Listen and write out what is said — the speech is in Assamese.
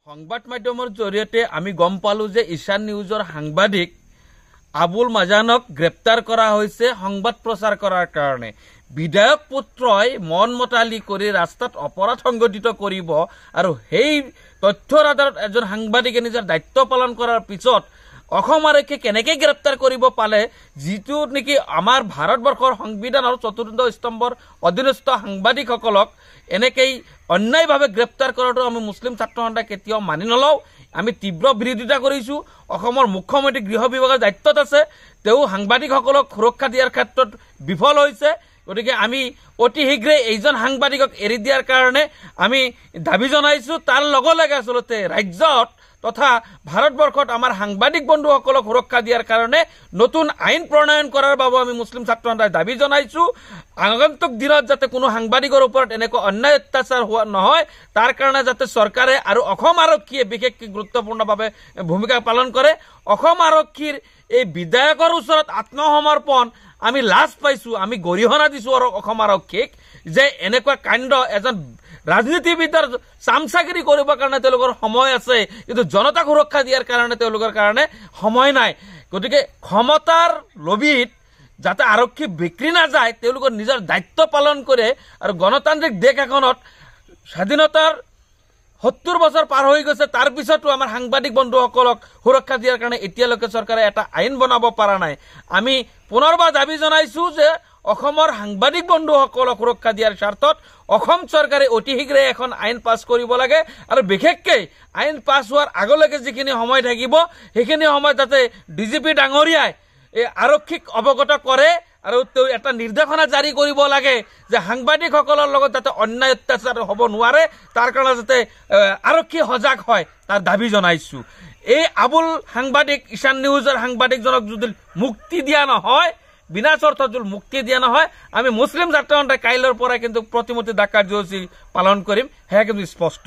সংবাদ মাধ্যমৰ জৰিয়তে আমি গম পালো যে ঈশান নিউজৰ সাংবাদিক আবুল মাজানক গ্ৰেপ্তাৰ কৰা হৈছে সংবাদ প্ৰচাৰ কৰাৰ কাৰণে। বিধায়ক পুত্ৰই মন মতালি কৰি ৰাস্তাত অপৰাধ সংঘটিত কৰিব আৰু সেই তথ্যৰ আধাৰত এজন সাংবাদিকে নিজৰ দায়িত্ব পালন কৰাৰ পিছত অসম আৰক্ষীয়ে কেনেকৈ গ্ৰেপ্তাৰ কৰিব পালে, যিটো নেকি আমাৰ ভাৰতবৰ্ষৰ সংবিধানৰ ৪ৰ্থ স্তম্ভৰ অধীনস্থ সাংবাদিকসকলক এনেকৈ অন্যায়ভাৱে গ্ৰেপ্তাৰ কৰাটো আমি মুছলিম ছাত্ৰ সন্থাই কেতিয়াও মানি নলওঁ। আমি তীব্ৰ বিৰোধিতা কৰিছোঁ। অসমৰ মুখ্যমন্ত্ৰী গৃহ বিভাগৰ দায়িত্বত আছে, তেওঁ সাংবাদিকসকলক সুৰক্ষা দিয়াৰ ক্ষেত্ৰত বিফল হৈছে। গতিকে আমি অতি শীঘ্ৰে এইজন সাংবাদিকক এৰি দিয়াৰ কাৰণে আমি দাবী জনাইছোঁ। তাৰ লগে লগে আচলতে ৰাজ্যত তথা ভাৰতবৰ্ষত আমাৰ সাংবাদিক বন্ধুসকলক সুৰক্ষা দিয়াৰ কাৰণে নতুন আইন প্ৰণয়ন কৰাৰ বাবে আমি মুছলিম ছাত্ৰ সন্থাই দাবী জনাইছোঁ। আগন্তুক দিনত যাতে কোনো সাংবাদিকৰ ওপৰত এনেকুৱা অন্যায় অত্যাচাৰ হোৱা নহয়, তাৰ কাৰণে যাতে চৰকাৰে আৰু অসম আৰক্ষীয়ে বিশেষকৈ গুৰুত্বপূৰ্ণভাৱে ভূমিকা পালন কৰে। অসম আৰক্ষীৰ এই বিধায়কৰ ওচৰত আত্মসমৰ্পণ আমি লাজ পাইছোঁ, আমি গৰিহণা দিছোঁ অসম আৰক্ষীক যে এনেকুৱা কাণ্ড এজন ৰাজনীতিবিদৰ চামচাগিৰি কৰিবৰ কাৰণে তেওঁলোকৰ সময় আছে, কিন্তু জনতাক সুৰক্ষা দিয়াৰ কাৰণে তেওঁলোকৰ কাৰণে সময় নাই। গতিকে ক্ষমতাৰ লোভীত যাতে আৰক্ষী বিক্ৰী নাযায়, তেওঁলোকৰ নিজৰ দায়িত্ব পালন কৰে আৰু গণতান্ত্ৰিক দেশ এখনত স্বাধীনতাৰ ৭০ বছৰ পাৰ হৈ গৈছে, তাৰ পিছতো আমাৰ সাংবাদিক বন্ধুসকলক সুৰক্ষা দিয়াৰ কাৰণে এতিয়ালৈকে চৰকাৰে এটা আইন বনাব পৰা নাই। আমি পুনৰবাৰ দাবী জনাইছোঁ যে অসমৰ সাংবাদিক বন্ধুসকলক সুৰক্ষা দিয়াৰ স্বাৰ্থত অসম চৰকাৰে অতি শীঘ্ৰে এখন আইন পাছ কৰিব লাগে আৰু বিশেষকৈ আইন পাছ হোৱাৰ আগলৈকে যিখিনি সময় থাকিব সেইখিনি সময়ত যাতে ডিজিপি ডাঙৰীয়াই এই আৰক্ষীক অৱগত কৰে আৰু তেওঁ এটা নিৰ্দেশনা জাৰি কৰিব লাগে যে সাংবাদিকসকলৰ লগত যাতে অন্যায় অত্যাচাৰ হ'ব নোৱাৰে, তাৰ কাৰণে যাতে আৰক্ষী সজাগ হয়, তাৰ দাবী জনাইছোঁ। এই আবুল সাংবাদিক ঈশান নিউজৰ সাংবাদিকজনক যদি মুক্তি দিয়া নহয়, বিনা চৰ্তত যদি মুক্তি দিয়া নহয়, আমি মুছলিম ছাত্ৰ সন্থাই কাইলৈৰ পৰাই কিন্তু প্ৰতিমূৰ্তি ডাক কাৰ্যসূচী পালন কৰিম, সেয়া কিন্তু স্পষ্ট।